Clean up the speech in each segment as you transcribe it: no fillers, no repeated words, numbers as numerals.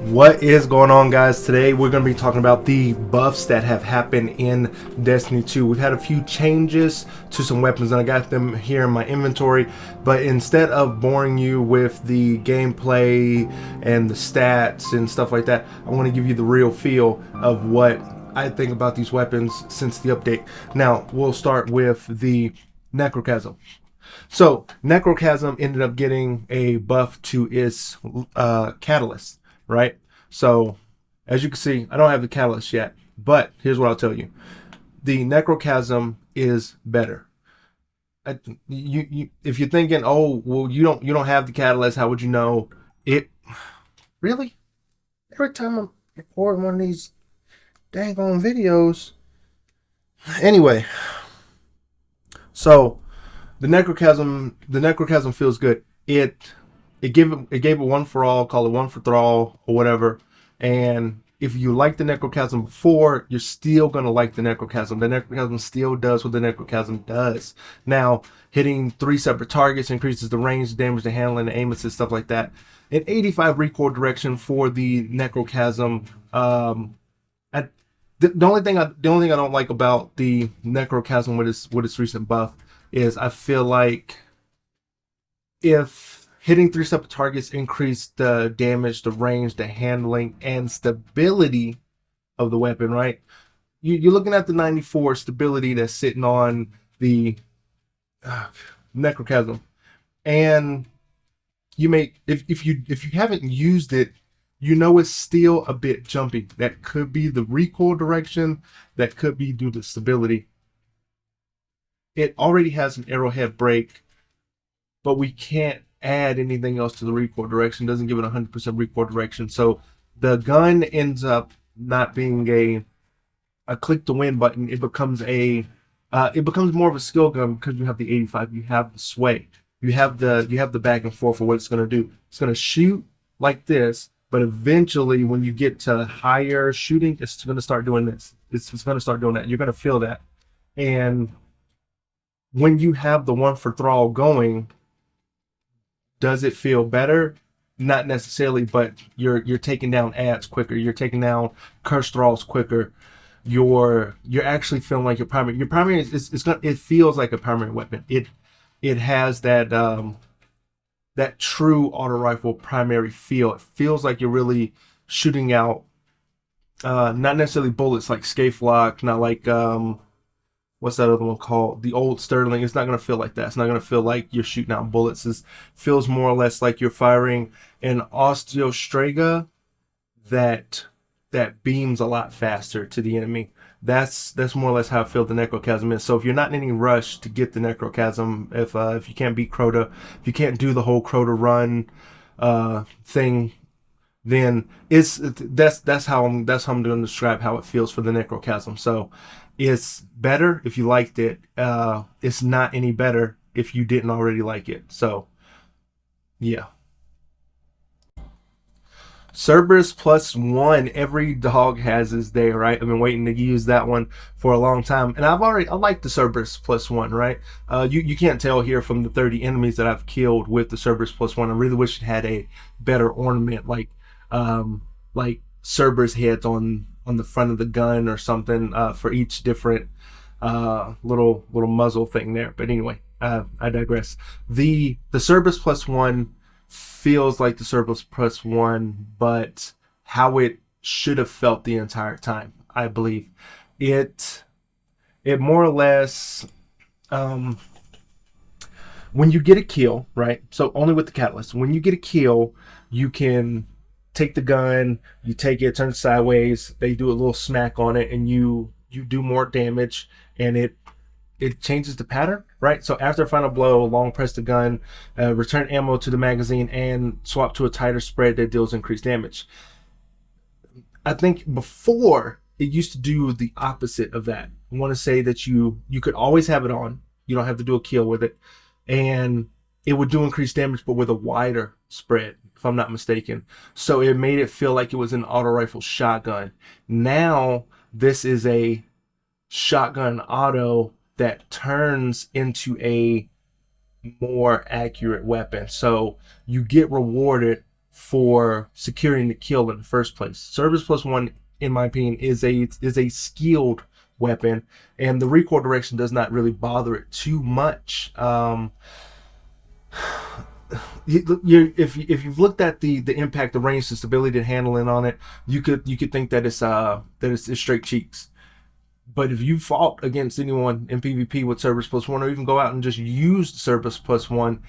What is going on, guys? Today we're going to be talking about the buffs that have happened in Destiny 2. We've had a few changes to some weapons and I got them here in my inventory, but instead of boring you with the gameplay and the stats and stuff like that, I want to give you the real feel of what I think about these weapons since the update. Now we'll start with the Necrochasm. So Necrochasm ended up getting a buff to its catalyst. Right? So, as you can see, I don't have the catalyst yet, but here's what I'll tell you. The Necrochasm is better. If you're thinking, oh, well, you don't have the catalyst, how would you know? It really? Every time I'm recording one of these dang on videos. Anyway, so the Necrochasm feels good. It gave it one for all, call it one for thrall or whatever. And if you like the Necrochasm before, you're still gonna like the Necrochasm. The Necrochasm still does what the Necrochasm does. Now, hitting 3 separate targets increases the range, damage, the handling, the aim assist, stuff like that. An 85 recoil direction for the Necrochasm. The only thing I don't like about the Necrochasm with its recent buff is I feel like if hitting 3 separate targets increased the damage, the range, the handling, and stability of the weapon, right? You're looking at the 94 stability that's sitting on the Necrochasm. And you may, if you haven't used it, you know it's still a bit jumpy. That could be the recoil direction. That could be due to stability. It already has an arrowhead break, but we can't add anything else to the recoil direction. Doesn't give it 100% recoil direction, so the gun ends up not being a click to win button. It becomes more of a skill gun because you have the 85, you have the sway, you have the back and forth for what it's going to do. It's going to shoot like this, but eventually when you get to higher shooting, it's going to start doing this. It's going to start doing that. You're going to feel that. And when you have the one for thrall going, does it feel better? Not necessarily, but you're taking down ads quicker. You're taking down curse thralls quicker. You're actually feeling like your primary it feels like a primary weapon. It has that that true auto rifle primary feel. It feels like you're really shooting out not necessarily bullets like Scathe Lock, not like what's that other one called? The old Sterling. It's not going to feel like that. It's not going to feel like you're shooting out bullets. It feels more or less like you're firing an Osteostrega that beams a lot faster to the enemy. That's more or less how I feel the Necrochasm is. So if you're not in any rush to get the Necrochasm, if you can't beat Crota, if you can't do the whole Crota run thing, then that's how I'm going to describe how it feels for the Necrochasm. So it's better if you liked it. It's not any better if you didn't already like it. So, yeah. Cerberus +1. Every dog has his day, right? I've been waiting to use that one for a long time, and I like the Cerberus +1, right? You can't tell here from the 30 enemies that I've killed with the Cerberus +1. I really wish it had a better ornament, like Cerberus heads on the front of the gun or something for each different little muzzle thing there. But anyway, I digress. The Cerberus +1 feels like the Cerberus +1, but how it should have felt the entire time. I believe it more or less when you get a kill, right? So only with the catalyst. When you get a kill, you can take the gun, you take it, turn it sideways, they do a little smack on it, and you do more damage, and it changes the pattern, right? So after a final blow, long press the gun, return ammo to the magazine, and swap to a tighter spread that deals increased damage. I think before it used to do the opposite of that. I want to say that you could always have it on. You don't have to do a kill with it, and it would do increased damage, but with a wider spread, if I'm not mistaken. So it made it feel like it was an auto rifle shotgun. Now this is a shotgun auto that turns into a more accurate weapon. So you get rewarded for securing the kill in the first place. Cerberus +1, in my opinion, is a skilled weapon, and the recoil direction does not really bother it too much. If you've looked at the impact, the range, the stability, and handling on it, you could think that it's straight cheeks. But if you fought against anyone in PvP with Cerberus +1, or even go out and just use Cerberus +1,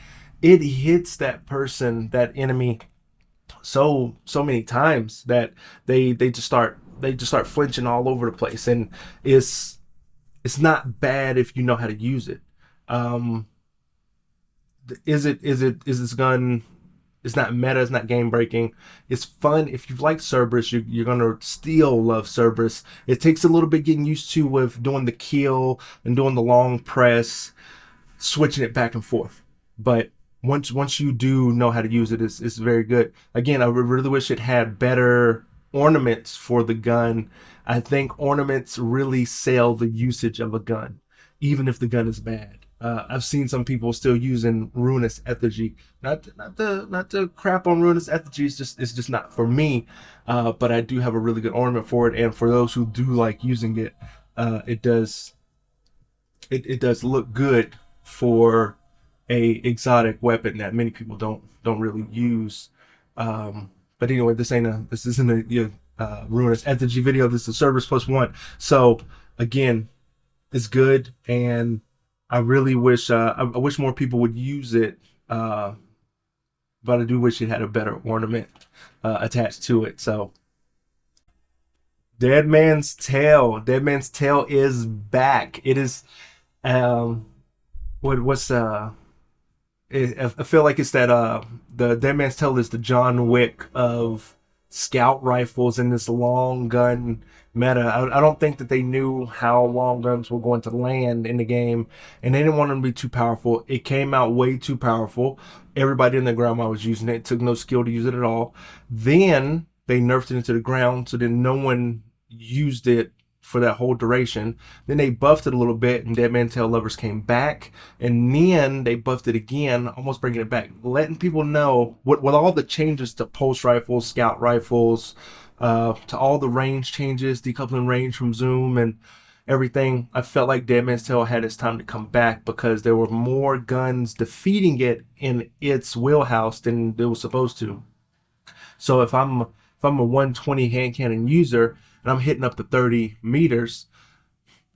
it hits that person, that enemy, so many times that they just start flinching all over the place, and it's not bad if you know how to use it. Is this gun? It's not meta. It's not game breaking. It's fun. If you like Cerberus, you're gonna still love Cerberus. It takes a little bit getting used to with doing the kill and doing the long press, switching it back and forth. But once you do know how to use it, it's very good. Again, I really wish it had better ornaments for the gun. I think ornaments really sell the usage of a gun, even if the gun is bad. I've seen some people still using Ruinous Effigy. Not to crap on Ruinous Effigy. It's just not for me. But I do have a really good ornament for it, and for those who do like using it, it does look good for a exotic weapon that many people don't really use. But anyway, this isn't a Ruinous Effigy video. This is Cerberus +1. So again, it's good, and I really wish I wish more people would use it, but I do wish it had a better ornament attached to it. So, Dead Man's Tale. Dead Man's Tale is back. It is what's I feel like it's that the Dead Man's Tale is the John Wick of scout rifles and this long gun meta. I don't think that they knew how long guns were going to land in the game, and they didn't want them to be too powerful. It came out way too powerful. Everybody in the grandma was using it. It took no skill to use it at all. Then they nerfed it into the ground, so then no one used it for that whole duration. Then they buffed it a little bit, and Dead Man's Tale lovers came back, and then they buffed it again, almost bringing it back, letting people know with all the changes to pulse rifles, scout rifles, to all the range changes, decoupling range from zoom and everything. I felt like Dead Man's Tale had its time to come back because there were more guns defeating it in its wheelhouse than it was supposed to. So if I'm a 120 hand cannon user and I'm hitting up to 30 meters,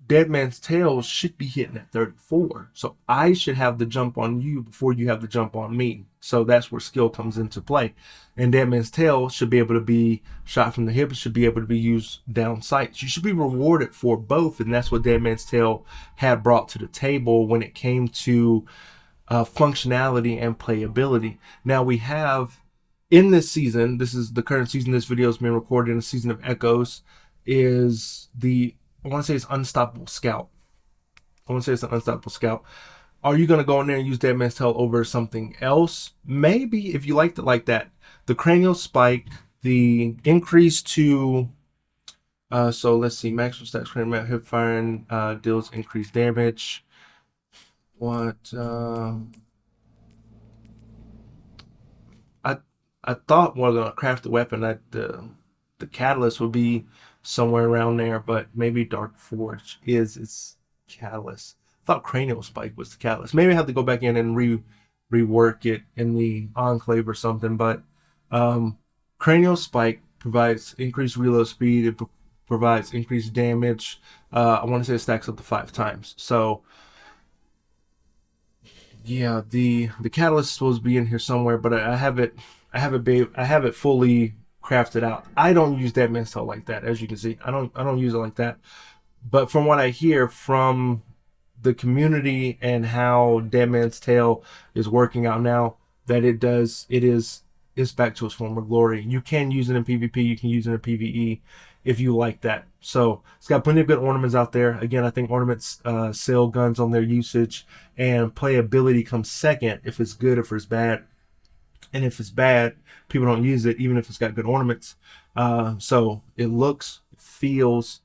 Dead Man's Tale should be hitting at 34. So I should have the jump on you before you have the jump on me. So that's where skill comes into play. And Dead Man's Tale should be able to be shot from the hip. It should be able to be used down sights. You should be rewarded for both. And that's what Dead Man's Tale had brought to the table when it came to functionality and playability. Now we have, in this season, this is the current season this video is being recorded in, the season of Echoes, is I want to say it's Unstoppable Scout. Are you going to go in there and use Dead Man's Tale over something else? Maybe, if you liked it like that. The cranial spike, the increase to, so let's see, maximum stats, cranial hip firing, deals increased damage. I thought more than a crafted weapon that the catalyst would be somewhere around there, but maybe Dark Forge is its catalyst. I thought Cranial Spike was the catalyst. Maybe I have to go back in and rework it in the Enclave or something, but Cranial Spike provides increased reload speed. It provides increased damage. I want to say it stacks up to 5 times. So yeah, the catalyst is supposed to be in here somewhere, but I have it fully crafted out. I don't use Dead Man's Tale like that, as you can see. I don't use it like that. But from what I hear from the community and how Dead Man's Tale is working out now, that it's back to its former glory. You can use it in PvP, you can use it in PvE if you like that. So it's got plenty of good ornaments out there. Again, I think ornaments sell guns on their usage, and playability comes second if it's good, if it's bad. And if it's bad, people don't use it, even if it's got good ornaments. So it looks, feels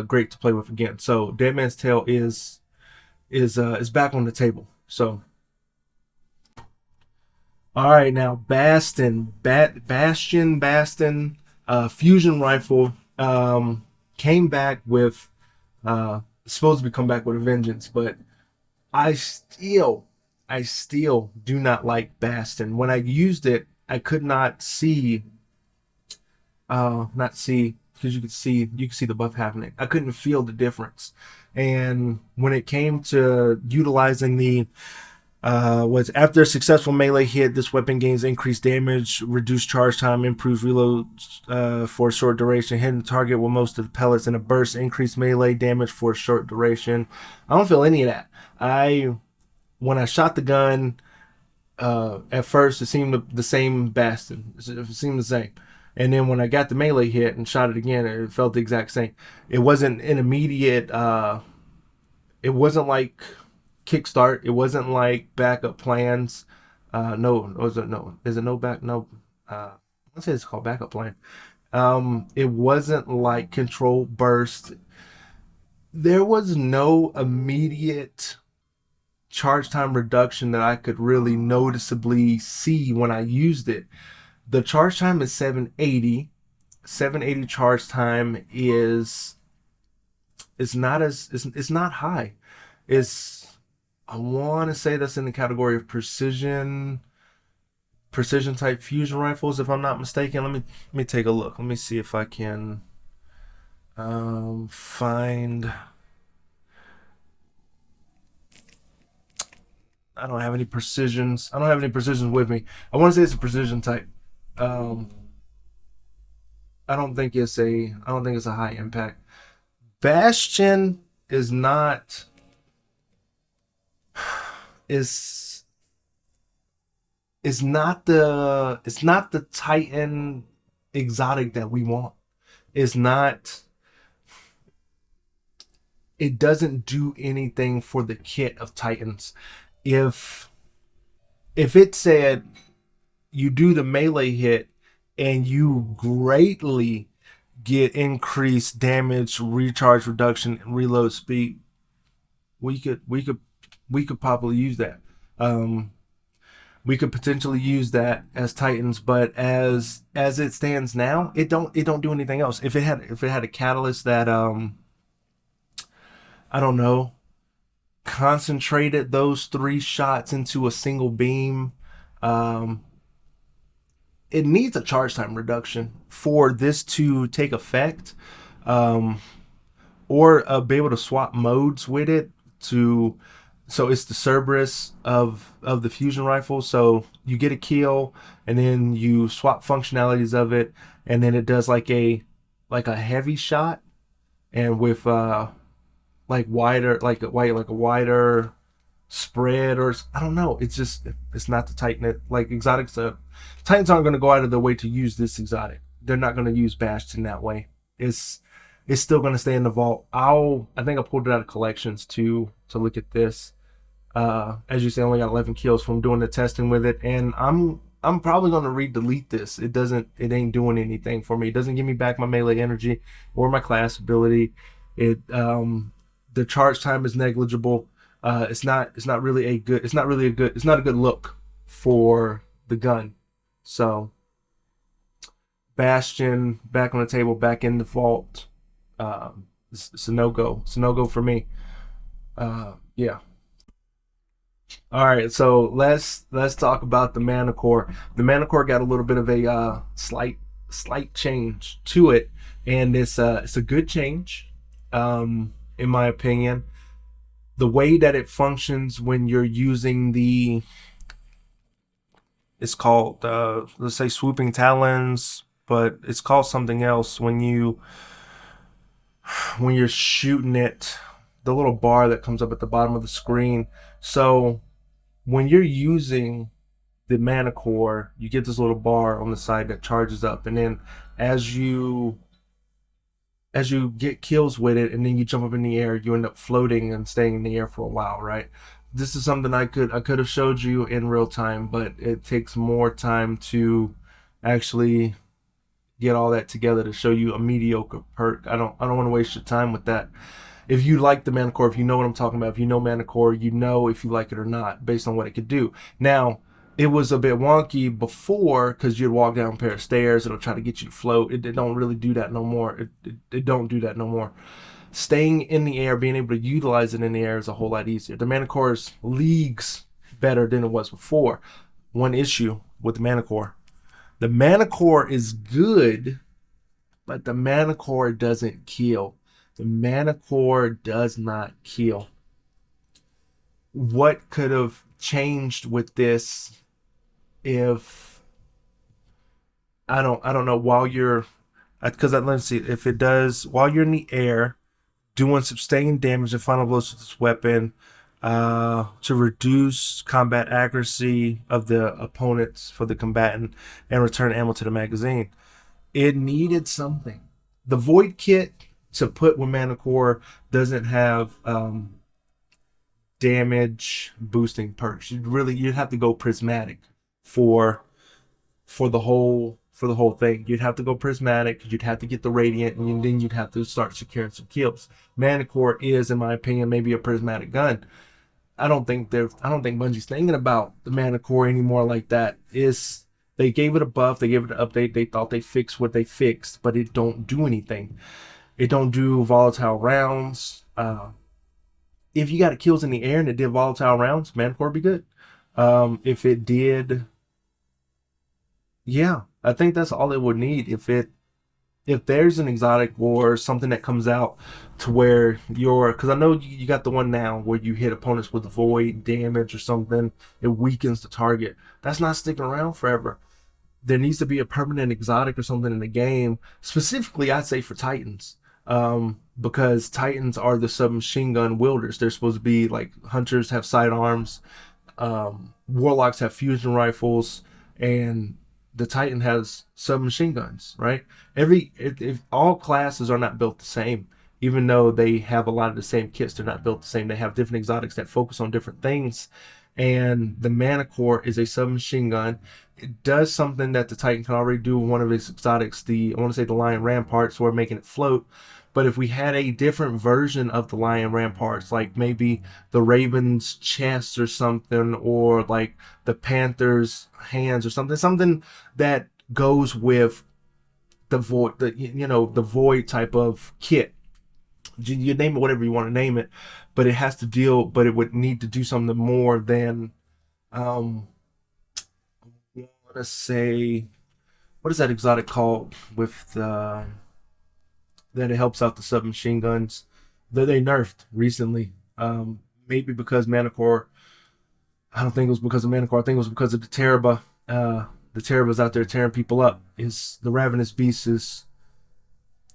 great to play with again. So Dead Man's Tale is back on the table. So All right, now Bastion, fusion rifle, came back with, supposed to be come back with a vengeance, but I still, I still do not like Bastion. When I used it, I could not see, not see, because you could see the buff happening. I couldn't feel the difference. And when it came to utilizing the was after a successful melee hit, this weapon gains increased damage, reduced charge time, improves reload for a short duration, hitting the target with most of the pellets in a burst, increased melee damage for a short duration. I don't feel any of that. When I shot the gun, at first it seemed the same Bastion. It seemed the same. And then when I got the melee hit and shot it again, it felt the exact same. It wasn't an immediate. It wasn't like kickstart. It wasn't like backup plans. No, was it no? Is it no back? No. Let's say it's called backup plan. It wasn't like control burst. There was no immediate charge time reduction that I could really noticeably see when I used it. The charge time is 780. 780 charge time is not as it's not high. It's I want to say that's in the category of precision type fusion rifles, if I'm not mistaken. Let me take a look. Let me see if I can find. I don't have any precisions. I don't have any precisions with me. I want to say it's a precision type. Um, I don't think it's a high impact. Bastion is not is it's not the Titan exotic that we want. It's not. It doesn't do anything for the kit of Titans. If it said you do the melee hit and you greatly get increased damage, recharge reduction, and reload speed, we could probably use that. Um, we could potentially use that as Titans, but as it stands now, it don't do anything else. If it had a catalyst that I don't know, concentrated those three shots into a single beam, um, it needs a charge time reduction for this to take effect, um, or be able to swap modes with it to. So it's the Cerberus of the fusion rifle. So you get a kill, and then you swap functionalities of it, and then it does like a heavy shot, and with like wider like a wider spread, or I don't know. It's just it's not the Titan that like exotics. Titans aren't going to go out of their way to use this exotic. They're not going to use Bastion that way. It's it's still going to stay in the vault. I think I pulled it out of collections to look at this. As you say, I only got 11 kills from doing the testing with it, and I'm probably going to re-delete this. It ain't doing anything for me. It doesn't give me back my melee energy or my class ability. It the charge time is negligible. It's not a good look for the gun. So Bastion back on the table, back in the vault. It's a no go. It's a no go for me. Yeah. All right, so let's talk about the Manticore. The Manticore got a little bit of a slight change to it, and it's a good change, in my opinion. The way that it functions when you're using the it's called let's say swooping talons, but it's called something else when you're shooting it. The little bar that comes up at the bottom of the screen. So when you're using the Manticore, you get this little bar on the side that charges up, and then as you as you get kills with it, and then you jump up in the air, you end up floating and staying in the air for a while, right? This is something I could have showed you in real time, but it takes more time to actually get all that together to show you a mediocre perk. I don't want to waste your time with that. If you like the Manticore, if you know what I'm talking about, if you know Manticore, you know if you like it or not based on what it could do. Now, it was a bit wonky before because you'd walk down a pair of stairs, it'll try to get you to float. It don't really do that no more. It don't do that no more. Staying in the air, being able to utilize it in the air is a whole lot easier. The Manticore is leagues better than it was before. One issue with the Manticore is good, but the Manticore doesn't kill. The Manticore does not kill. What could have changed with this if I don't know while you're because let's see if it does while you're in the air doing sustained damage and final blows with this weapon to reduce combat accuracy of the opponents for the combatant and return ammo to the magazine. It needed something. The Void Kit to put with Manticore doesn't have damage boosting perks. You'd have to go prismatic for the whole thing. You'd have to go prismatic. You'd have to get the radiant, and then you'd have to start securing some kills. Manticore is, in my opinion, maybe a prismatic gun. I don't think Bungie's thinking about the Manticore anymore like that. They gave it a buff, they gave it an update, they thought they fixed what they fixed, but it don't do anything. It don't do volatile rounds. If you got kills in the air and it did volatile rounds, Manticore would be good. If it did, yeah, I think that's all it would need. If there's an exotic or something that comes out to where because I know you got the one now where you hit opponents with void damage or something, it weakens the target. That's not sticking around forever. There needs to be a permanent exotic or something in the game. Specifically, I'd say for Titans, because Titans are the submachine gun wielders. They're supposed to be like hunters have sidearms, warlocks have fusion rifles, and the Titan has submachine guns, right? If all classes are not built the same, even though they have a lot of the same kits, they're not built the same. They have different exotics that focus on different things. And the Manticore is a submachine gun. It does something that the Titan can already do with one of its exotics, I want to say the Lion Ramparts, or making it float. But if we had a different version of the Lion Ramparts, like maybe the Raven's chest or something, or like the Panther's hands or something that goes with the void, the void type of kit. You name it whatever you want to name it, but it has to deal. But it would need to do something more than, I want to say, what is that exotic called with the that it helps out the submachine guns that they nerfed recently. Maybe because Manticore. I don't think it was because of Manticore. I think it was because of the Teraba. The Teraba's out there tearing people up. Is the Ravenous Beast is.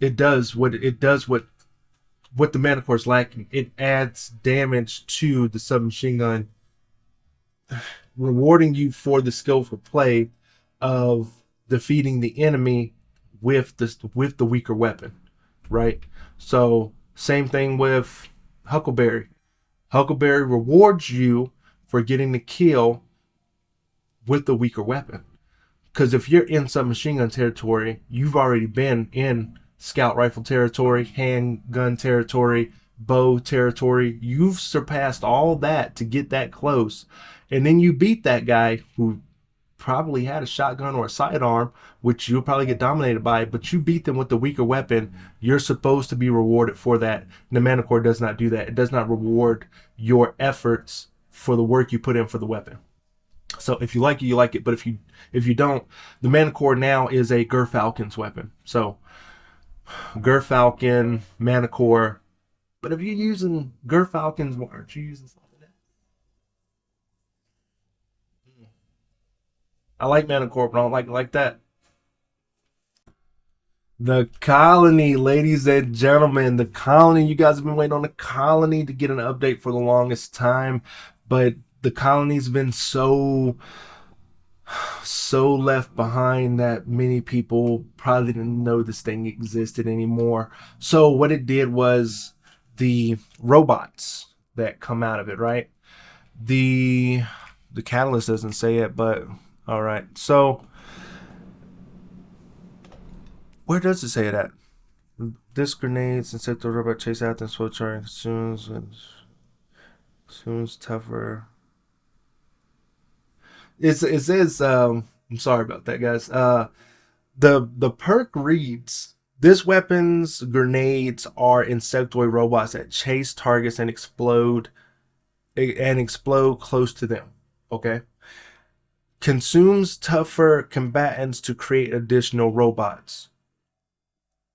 It does what the Manticore's lacking. It adds damage to the submachine gun, rewarding you for the skillful play of defeating the enemy with the weaker weapon, right? So same thing with Huckleberry. Huckleberry rewards you for getting the kill with the weaker weapon. Because if you're in submachine gun territory, you've already been in scout rifle territory, handgun territory, bow territory. You've surpassed all that to get that close. And then you beat that guy who probably had a shotgun or a sidearm, which you'll probably get dominated by, but you beat them with the weaker weapon. You're supposed to be rewarded for that. The Manticore does not do that. It does not reward your efforts for the work you put in for the weapon. So if you like it, you like it. But if you don't, the Manticore now is a Gerfalcon's weapon. So Gerfalcon, Manticore. But if you're using Gerfalcon's, aren't you using something else? I like Manticore, but I don't like it like that. The colony, ladies and gentlemen, the colony. You guys have been waiting on the colony to get an update for the longest time, but the colony's been so left behind that many people probably didn't know this thing existed anymore. So what it did was the robots that come out of it, right? The catalyst doesn't say it, but all right. So where does it say it at? Disc grenades and set the robot chase out and slow charging consumes tougher. it says I'm sorry about that, guys. The perk reads: this weapon's grenades are insectoid robots that chase targets and explode close to them. Okay. Consumes tougher combatants to create additional robots.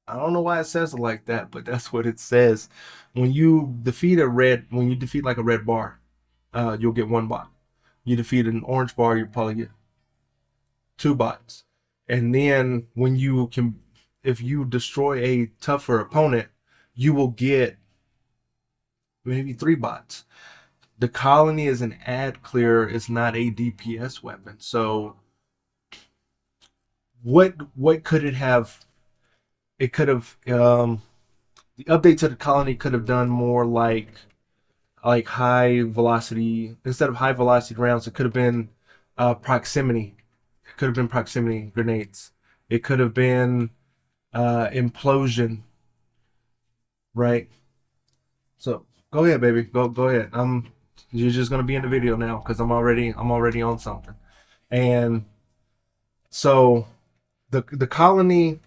I don't know why it says it like that, but that's what it says. When you defeat like a red bar, you'll get one bot. You defeat an orange bar, you'll probably get two bots. And then if you destroy a tougher opponent, you will get maybe three bots. The colony is an ad clear, it's not a DPS weapon. So what could it have? It could have the update to the colony could have done more like high velocity, instead of high velocity rounds. It could have been proximity. It could have been proximity grenades. It could have been implosion, right? So go ahead, baby. Go ahead. You're just gonna be in the video now because I'm already on something. And so the colony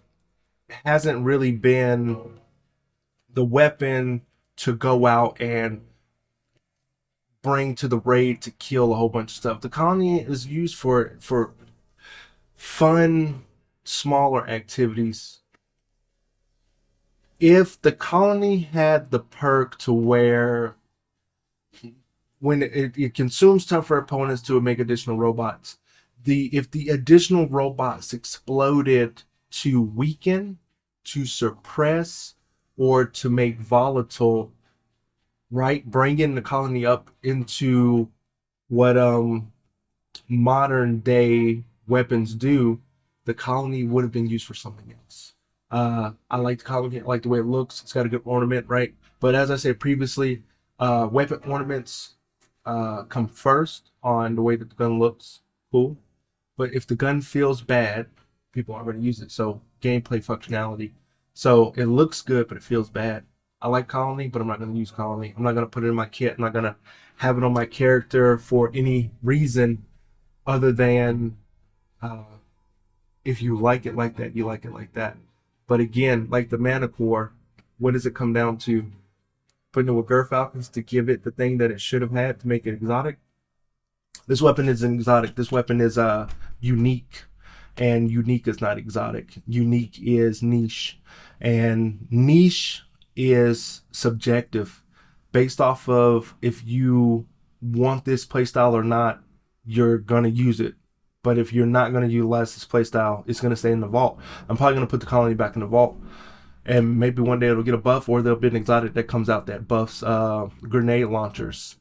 hasn't really been the weapon to go out and bring to the raid to kill a whole bunch of stuff. The colony is used for fun, smaller activities. If the colony had the perk to where when it consumes tougher opponents to make additional robots, if the additional robots exploded to weaken, to suppress, or to make volatile, right, bringing the colony up into what modern day weapons do, the colony would have been used for something else. I like the colony. I like the way it looks. It's got a good ornament, right? But as I said previously, weapon ornaments come first on the way that the gun looks. Cool. But if the gun feels bad, people aren't going to use it. So gameplay functionality. So it looks good, but it feels bad. I like colony, but I'm not going to use colony. I'm not going to put it in my kit. I'm not going to have it on my character for any reason other than if you like it like that, you like it like that. But again, like the Manticore, what does it come down to? Putting it with Gerfalcons to give it the thing that it should have had to make it exotic. This weapon is exotic. This weapon is unique, and unique is not exotic. Unique is niche, and niche is subjective, based off of if you want this playstyle or not. You're gonna use it, but if you're not gonna utilize this playstyle, it's gonna stay in the vault. I'm probably gonna put the colony back in the vault, and maybe one day it'll get a buff, or there'll be an exotic that comes out that buffs grenade launchers,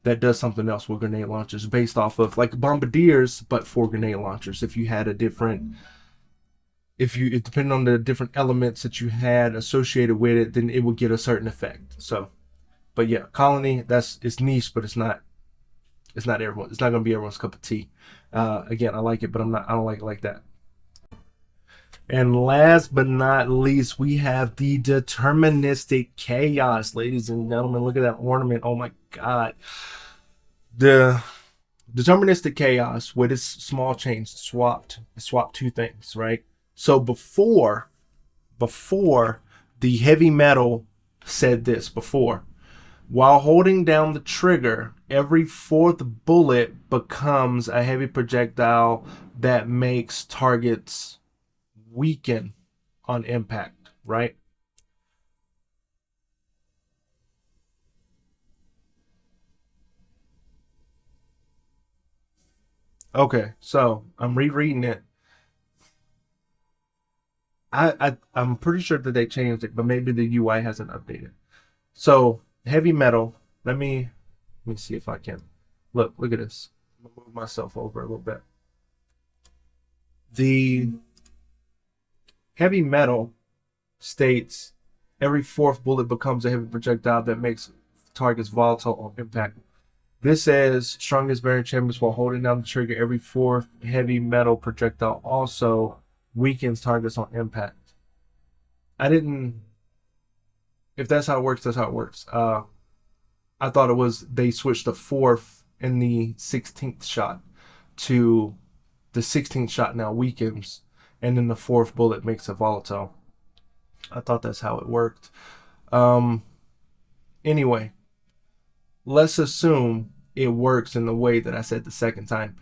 that does something else with grenade launchers, based off of like bombardiers, but for grenade launchers. If you had a different, it depending on the different elements that you had associated with it, then it would get a certain effect. So, but yeah, colony, it's niche, but it's not everyone. It's not gonna be everyone's cup of tea. Again, I like it, but I don't like it like that. And last but not least, we have the Deterministic Chaos, ladies and gentlemen. Look at that ornament. Oh my god. The Deterministic Chaos, with its small change, swapped two things, right? So before the heavy metal said this before: while holding down the trigger, every fourth bullet becomes a heavy projectile that makes targets weaken on impact, right? Okay, so I'm rereading it. I'm pretty sure that they changed it, but maybe the UI hasn't updated. So heavy metal. Let me see if I can look at this. I'm gonna move myself over a little bit. The heavy metal states every fourth bullet becomes a heavy projectile that makes targets volatile on impact. This says strongest bearing chambers while holding down the trigger. Every fourth heavy metal projectile also weakens targets on impact. I didn't. If that's how it works, that's how it works. I thought it was they switched the fourth in the 16th shot, to the 16th shot now weakens, and then the 4th bullet makes it volatile. I thought that's how it worked. Anyway, let's assume it works in the way that I said the second time,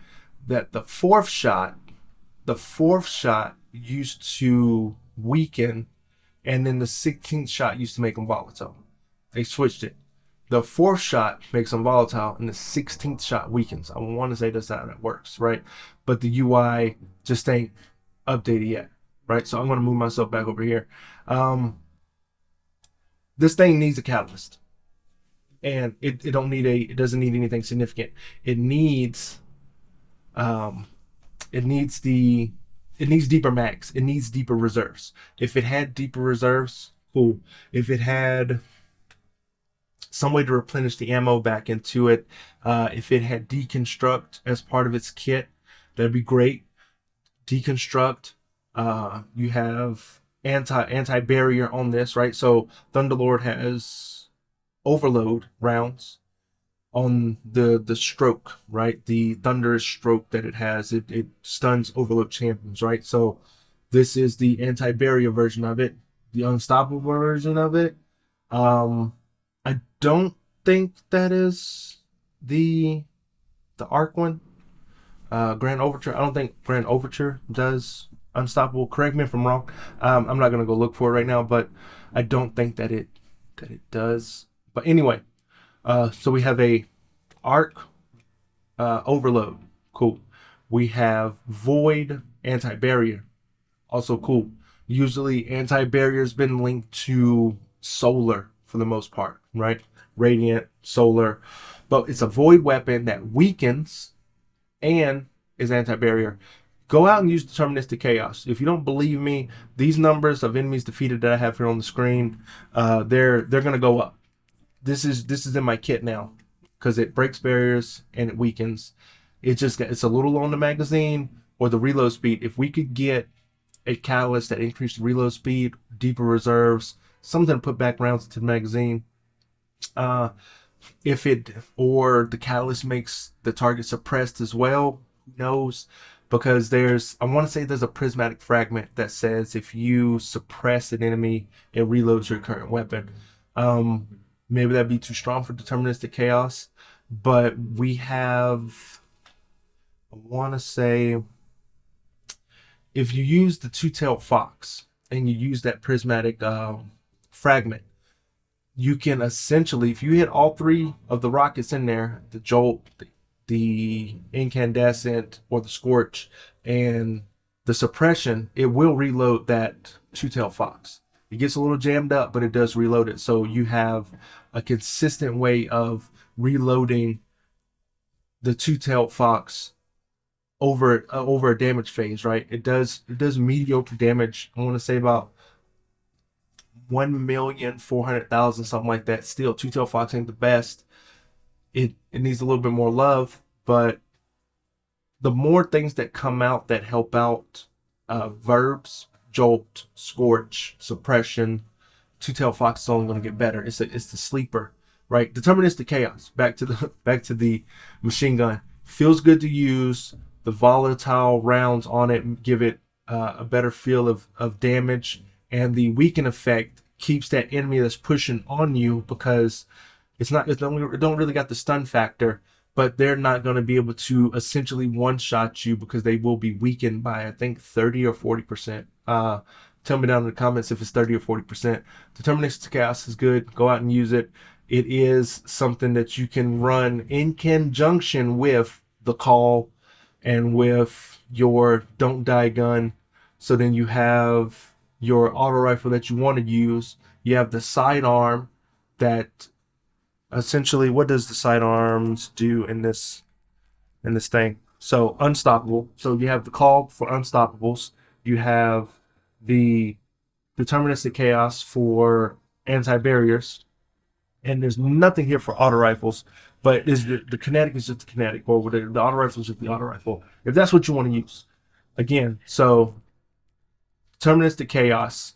that the fourth shot used to weaken, and then the 16th shot used to make them volatile. They switched it. The 4th shot makes them volatile, and the 16th shot weakens. I want to say that's how that works, right? But the UI just ain't updated yet, right? So I'm going to move myself back over here. This thing needs a catalyst, and it doesn't need anything significant. It needs deeper mags. It needs deeper reserves. If it had deeper reserves, cool. If it had some way to replenish the ammo back into it, if it had deconstruct as part of its kit, that'd be great. Deconstruct. You have anti-barrier on this, right? So Thunderlord has overload rounds on the stroke, right? The thunderous stroke that it has, it stuns overload champions, right? So this is the anti-barrier version of it, the unstoppable version of it. I don't think that is the arc one. Grand Overture. I don't think Grand Overture does unstoppable. Correct me if I'm wrong. I'm not gonna go look for it right now, but I don't think that it does. But anyway, so we have a arc overload. Cool. We have void anti-barrier. Also cool. Usually anti-barrier has been linked to solar for the most part, right? Radiant, solar. But it's a void weapon that weakens and is anti-barrier. Go out and use Deterministic Chaos. If you don't believe me, these numbers of enemies defeated that I have here on the screen, they're gonna go up. This is in my kit now because it breaks barriers and it weakens. It's a little low on the magazine or the reload speed. If we could get a catalyst that increased reload speed, deeper reserves, something to put back rounds into the magazine. If it or the catalyst makes the target suppressed as well, who knows? Because I want to say there's a prismatic fragment that says if you suppress an enemy, it reloads your current weapon. Maybe that'd be too strong for Deterministic Chaos, but we have, I want to say, if you use the two-tailed fox and you use that prismatic fragment, you can essentially, if you hit all 3 of the rockets in there, the jolt, the incandescent, or the scorch, and the suppression, it will reload that two-tailed fox. It gets a little jammed up, but it does reload it. So you have a consistent way of reloading the two-tailed fox over a damage phase, right? It does mediocre damage. I want to say about 1,400,000, something like that. Still, two-tailed fox ain't the best. It needs a little bit more love, but the more things that come out that help out verbs, jolt, scorch, suppression, two-tailed fox is only going to get better. It's the sleeper, right? Deterministic Chaos. Back to the machine gun. Feels good to use. The volatile rounds on it give it a better feel of damage, and the weaken effect keeps that enemy that's pushing on you because it don't really got the stun factor, but they're not going to be able to essentially one-shot you because they will be weakened by, I think, 30 or 40%. Tell me down in the comments if it's 30 or 40%. Deterministic Chaos is good. Go out and use it. It is something that you can run in conjunction with the call and with your Don't Die gun. So then you have your auto rifle that you want to use. You have the sidearm that essentially, what does the sidearms do in this thing? So unstoppable. So you have the call for unstoppables. You have the Deterministic Chaos for anti-barriers. And there's nothing here for auto rifles, but the kinetic is just the kinetic, or the auto rifle is just the auto rifle, if that's what you want to use. Again, so Deterministic Chaos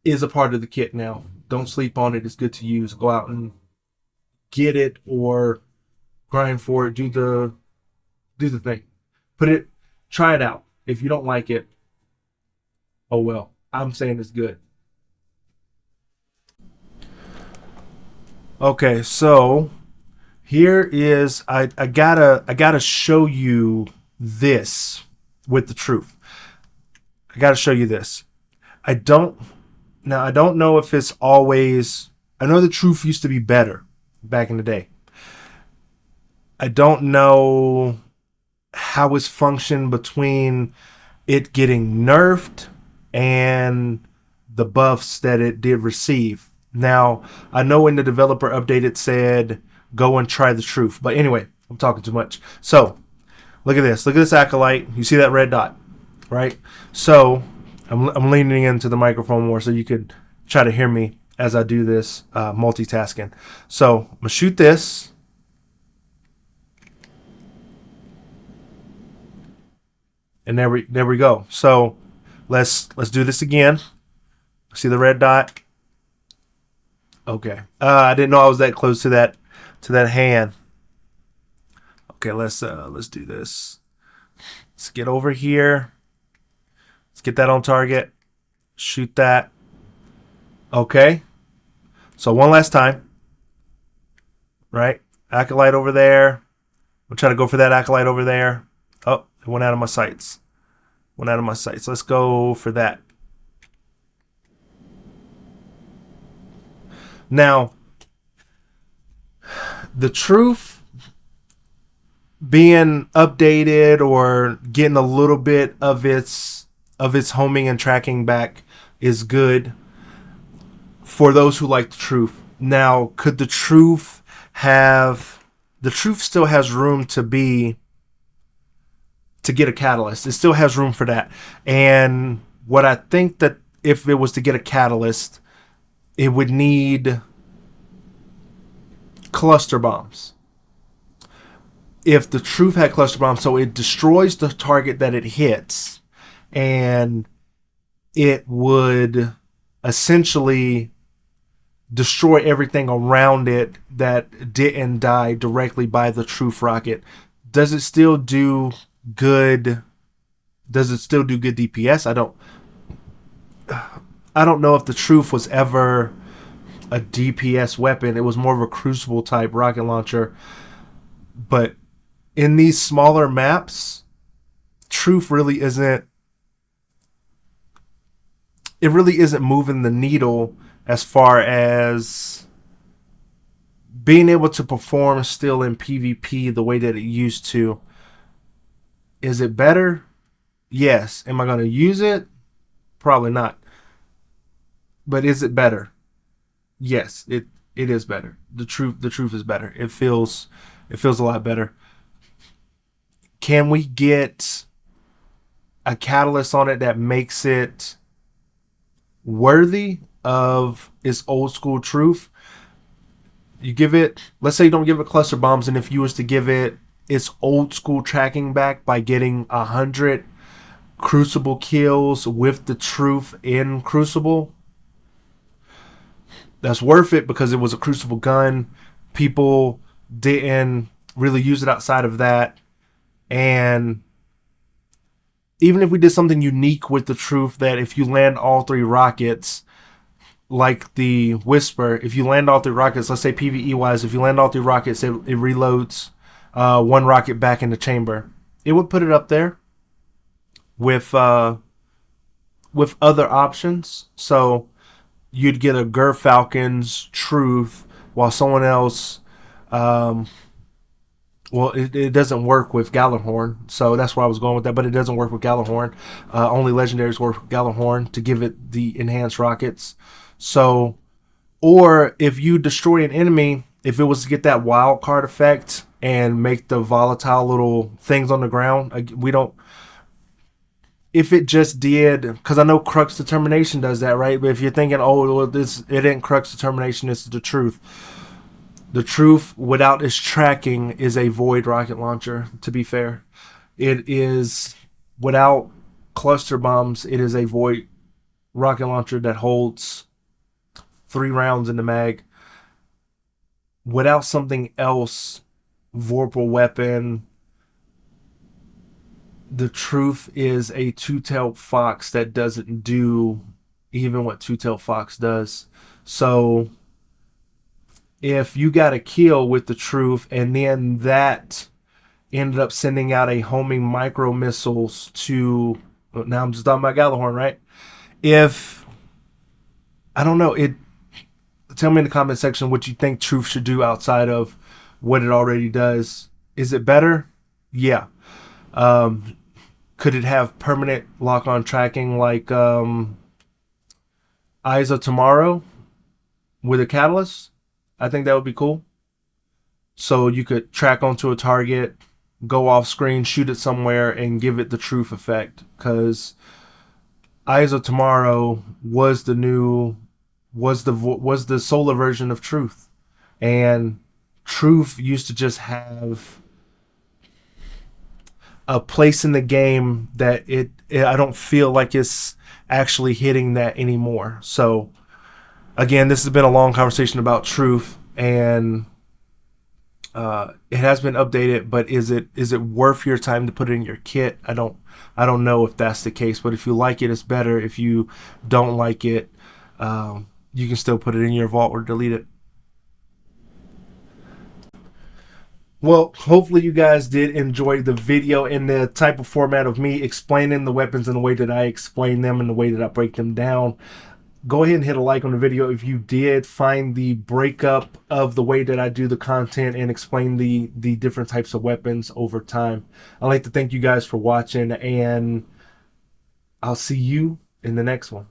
is a part of the kit now. Don't sleep on it. It's good to use. Go out and get it or grind for it. Do do the thing. Try it out. If you don't like it, oh well. I'm saying it's good. Okay, so here is I gotta show you this with the truth. I gotta show you this. I don't I don't know if it's always. I know the truth used to be better back in the day. I don't know how it's functioned between it getting nerfed and the buffs that it did receive. Now, I know in the developer update it said go and try the truth. But anyway, I'm talking too much. So, look at this. Look at this acolyte. You see that red dot, right? So, I'm leaning into the microphone more so you could try to hear me as I do this multitasking. So, I'm going to shoot this. And there we go. So let's do this again. See the red dot? Okay. I didn't know I was that close to that hand. Okay, let's do this. Let's get over here. Let's get that on target. Shoot that. Okay. So one last time. Right? Acolyte over there. We'll try to go for that acolyte over there. Oh, it went out of my sights. Let's go for that. Now, the truth being updated or getting a little bit of its homing and tracking back is good for those who like the truth. Now, could the truth still has room to get a catalyst. It still has room for that. And what I think that if it was to get a catalyst, it would need cluster bombs. If the truth had cluster bombs, so it destroys the target that it hits, and it would essentially destroy everything around it that didn't die directly by the truth rocket. Does it still do good DPS? I don't know if the truth was ever a DPS weapon. It was more of a crucible type rocket launcher. But in these smaller maps, truth really isn't moving the needle as far as being able to perform still in PvP the way that it used to. Is it better? Yes. Am I going to use it? Probably not. But is it better? Yes, it is better. The truth is better. It feels a lot better. Can we get a catalyst on it that makes it worthy of its old school truth? You give it, let's say you don't give it cluster bombs, and if you was to give it its old school tracking back by getting 100 Crucible kills with the truth in Crucible, that's worth it because it was a Crucible gun. People didn't really use it outside of that. And even if we did something unique with the truth, that if you land all 3 rockets, like the Whisper, if you land all 3 rockets, let's say PvE wise, if you land all 3 rockets, it reloads 1 rocket back in the chamber. It would put it up there with other options. So you'd get a Gerfalcon's truth while someone else, it doesn't work with Gjallarhorn, so that's where I was going with that, but it doesn't work with Gjallarhorn. Only legendaries work with Gjallarhorn to give it the enhanced rockets. So, or if you destroy an enemy, if it was to get that wild card effect and make the volatile little things on the ground, if it just did, because I know Crux Determination does that, right? But if you're thinking, oh, well, it ain't Crux Determination, this is the truth. The truth, without its tracking, is a void rocket launcher, to be fair. It is, without cluster bombs, it is a void rocket launcher that holds 3 rounds in the mag. Without something else, Vorpal weapon, the truth is a two-tailed fox that doesn't do even what two-tailed fox does. So if you got a kill with the truth and then that ended up sending out a homing micro missiles to, now I'm just talking about Gallahorn, right? If I don't know, it tell me in the comment section what you think truth should do outside of what it already does. Is it better? Yeah. Um, could it have permanent lock on tracking like Eyes of Tomorrow with a catalyst? I think that would be cool. So you could track onto a target, go off screen, shoot it somewhere, and give it the truth effect. Because Eyes of Tomorrow was the new, was the solar version of Truth, and Truth used to just have a place in the game that I don't feel like it's actually hitting that anymore. So again, this has been a long conversation about Truth, and it has been updated, but is it worth your time to put it in your kit? I don't know if that's the case, but if you like it, it's better. If you don't like it, you can still put it in your vault or delete it. Well, hopefully you guys did enjoy the video in the type of format of me explaining the weapons in the way that I explain them and the way that I break them down. Go ahead and hit a like on the video if you did find the breakup of the way that I do the content and explain the different types of weapons over time. I'd like to thank you guys for watching, and I'll see you in the next one.